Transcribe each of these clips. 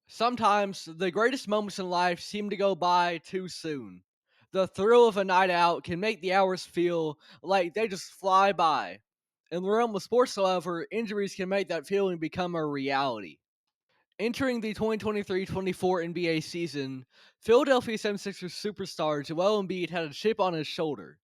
Sometimes the greatest moments in life seem to go by too soon. The thrill of a night out can make the hours feel like they just fly by. In the realm of sports, however, injuries can make that feeling become a reality. Entering the 2023-24 NBA season, Philadelphia 76ers superstar Joel Embiid had a chip on his shoulder.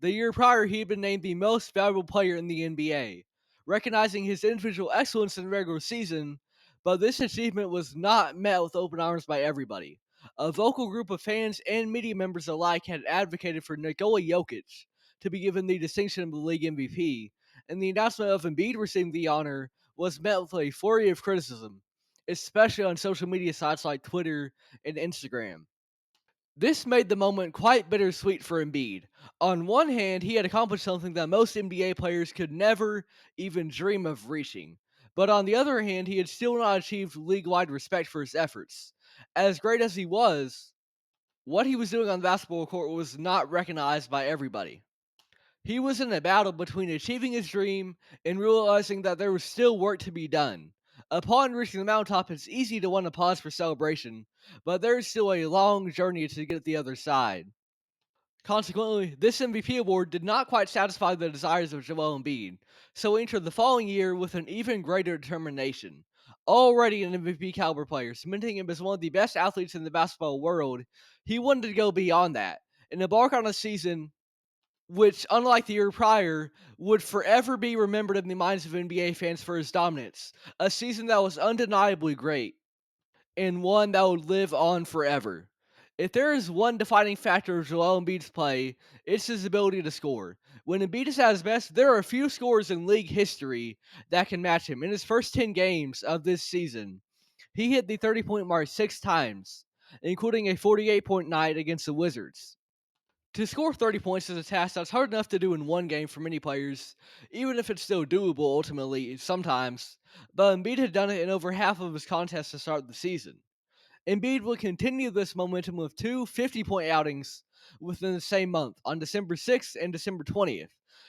The year prior, he had been named the most valuable player in the NBA, recognizing his individual excellence in the regular season, but this achievement was not met with open arms by everybody. A vocal group of fans and media members alike had advocated for Nikola Jokic to be given the distinction of the league MVP, and the announcement of Embiid receiving the honor was met with a flurry of criticism, especially on social media sites like Twitter and Instagram. This made the moment quite bittersweet for Embiid. On one hand, he had accomplished something that most NBA players could never even dream of reaching. But on the other hand, he had still not achieved league wide respect for his efforts. As great as he was, what he was doing on the basketball court was not recognized by everybody. He was in a battle between achieving his dream and realizing that there was still work to be done. Upon reaching the mountaintop, it's easy to want to pause for celebration, but there is still a long journey to get to the other side. Consequently, this MVP award did not quite satisfy the desires of Joel Embiid, so he entered the following year with an even greater determination. Already an MVP caliber player, cementing him as one of the best athletes in the basketball world, he wanted to go beyond that and embark on a season which, unlike the year prior, would forever be remembered in the minds of NBA fans for his dominance. A season that was undeniably great, and one that would live on forever. If there is one defining factor of Joel Embiid's play, it's his ability to score. When Embiid is at his best, there are a few scorers in league history that can match him. In his first 10 games of this season, he hit the 30-point mark 6 times, including a 48-point night against the Wizards. To score 30 points is a task that's hard enough to do in one game for many players, even if it's still doable ultimately sometimes. But Embiid had done it in over half of his contests to start the season. Embiid will continue this momentum with two 50-point outings within the same month, on December 6th and December 20th.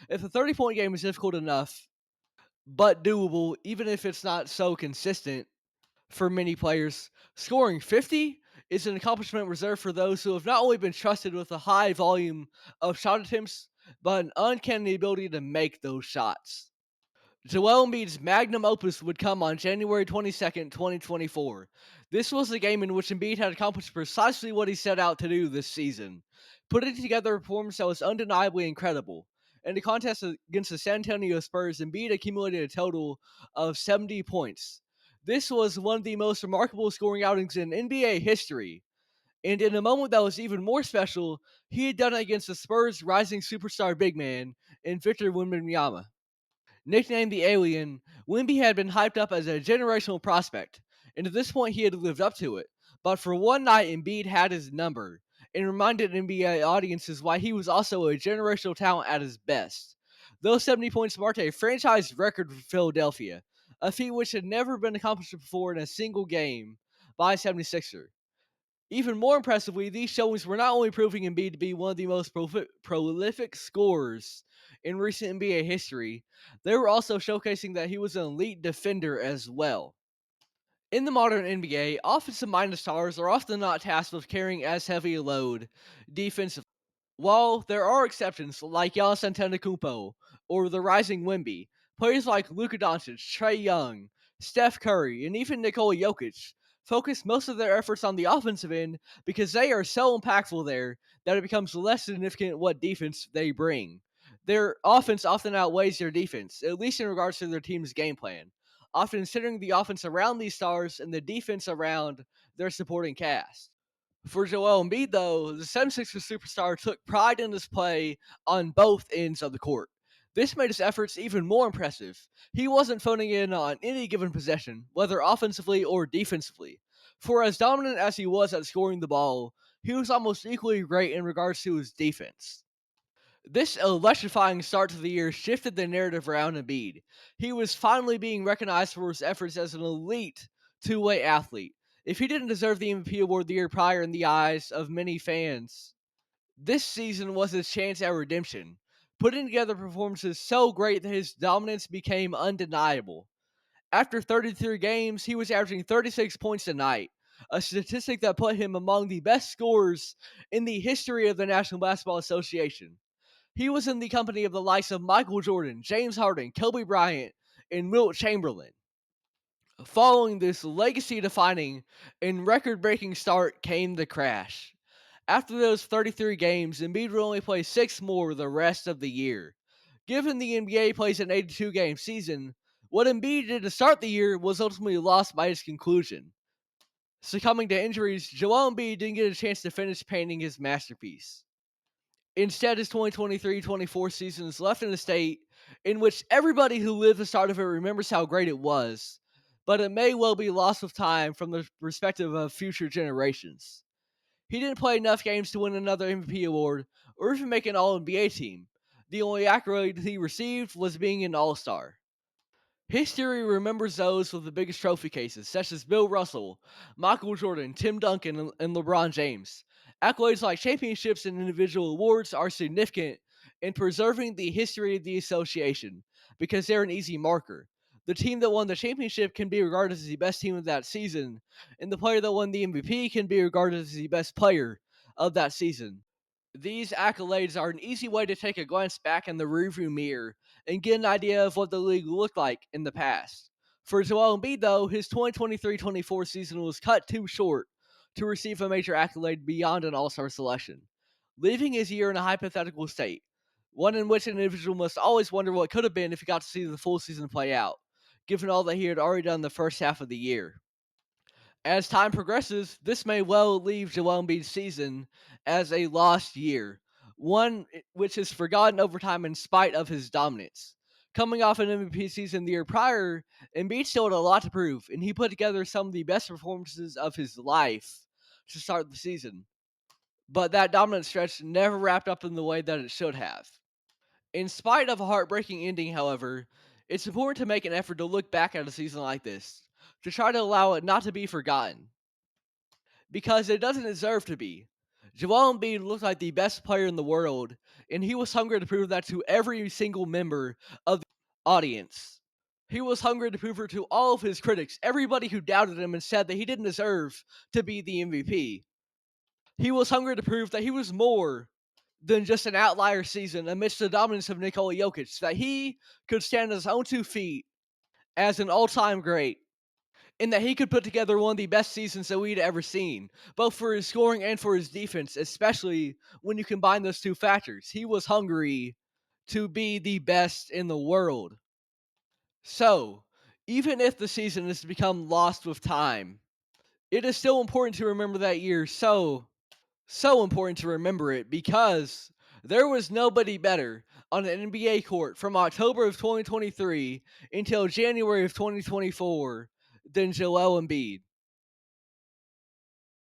If the 30-point game is difficult enough, but doable, even if it's not so consistent, for many players, scoring 50 is an accomplishment reserved for those who have not only been trusted with a high volume of shot attempts, but an uncanny ability to make those shots. Joel Embiid's magnum opus would come on January 22nd, 2024. This was the game in which Embiid had accomplished precisely what he set out to do this season, putting together a performance that was undeniably incredible. In the contest against the San Antonio Spurs, Embiid accumulated a total of 70 points. This was one of the most remarkable scoring outings in NBA history. And in a moment that was even more special, he had done it against the Spurs' rising superstar big man in Victor Wembanyama. Nicknamed the Alien, Wemby had been hyped up as a generational prospect, and at this point he had lived up to it. But for one night, Embiid had his number, and reminded NBA audiences why he was also a generational talent at his best. Those 70 points marked a franchise record for Philadelphia, a feat which had never been accomplished before in a single game by a 76er. Even more impressively, these showings were not only proving Embiid to be one of the most prolific scorers in recent NBA history, they were also showcasing that he was an elite defender as well. In the modern NBA, offensive minded stars are often not tasked with carrying as heavy a load defensively. While there are exceptions like Giannis Antetokounmpo or the rising Wemby, players like Luka Doncic, Trae Young, Steph Curry, and even Nikola Jokic focus most of their efforts on the offensive end because they are so impactful there that it becomes less significant what defense they bring. Their offense often outweighs their defense, at least in regards to their team's game plan, often considering the offense around these stars and the defense around their supporting cast. For Joel Embiid, though, the 76ers superstar took pride in his play on both ends of the court. This made his efforts even more impressive. He wasn't phoning in on any given possession, whether offensively or defensively. For as dominant as he was at scoring the ball, he was almost equally great in regards to his defense. This electrifying start to the year shifted the narrative around Embiid. He was finally being recognized for his efforts as an elite two-way athlete. If he didn't deserve the MVP award the year prior in the eyes of many fans, this season was his chance at redemption, putting together performances so great that his dominance became undeniable. After 33 games, he was averaging 36 points a night, a statistic that put him among the best scorers in the history of the National Basketball Association. He was in the company of the likes of Michael Jordan, James Harden, Kobe Bryant, and Wilt Chamberlain. Following this legacy defining and record breaking start came the crash. After those 33 games, Embiid would only play 6 more the rest of the year. Given the NBA plays an 82 game season, what Embiid did to start the year was ultimately lost by its conclusion. Succumbing to injuries, Joel Embiid didn't get a chance to finish painting his masterpiece. Instead, his 2023-24 season is left in a state in which everybody who lived the start of it remembers how great it was, but it may well be lost with time from the perspective of future generations. He didn't play enough games to win another MVP award or even make an All NBA team. The only accolade he received was being an All Star. History remembers those with the biggest trophy cases, such as Bill Russell, Michael Jordan, Tim Duncan, and LeBron James. Accolades like championships and individual awards are significant in preserving the history of the association because they're an easy marker. The team that won the championship can be regarded as the best team of that season, and the player that won the MVP can be regarded as the best player of that season. These accolades are an easy way to take a glance back in the rearview mirror and get an idea of what the league looked like in the past. For Joel Embiid, though, his 2023-24 season was cut too short to receive a major accolade beyond an All-Star selection, leaving his year in a hypothetical state, one in which an individual must always wonder what could have been if he got to see the full season play out, given all that he had already done the first half of the year. As time progresses, this may well leave Joel Embiid's season as a lost year, one which is forgotten over time in spite of his dominance. Coming off an MVP season the year prior, Embiid still had a lot to prove, and he put together some of the best performances of his life to start the season. But that dominant stretch never wrapped up in the way that it should have. In spite of a heartbreaking ending, however, it's important to make an effort to look back at a season like this, to try to allow it not to be forgotten because it doesn't deserve to be. Joel Embiid looked like the best player in the world, and he was hungry to prove that to every single member of the audience. He was hungry to prove it to all of his critics, everybody who doubted him and said that he didn't deserve to be the MVP. He was hungry to prove that he was more than just an outlier season amidst the dominance of Nikola Jokic, that he could stand on his own 2 feet as an all-time great, in that he could put together one of the best seasons that we'd ever seen, both for his scoring and for his defense, especially when you combine those two factors. He was hungry to be the best in the world. So, even if the season has become lost with time, it is still important to remember that year. So important to remember it because there was nobody better on an NBA court from October of 2023 until January of 2024 than Joel Embiid.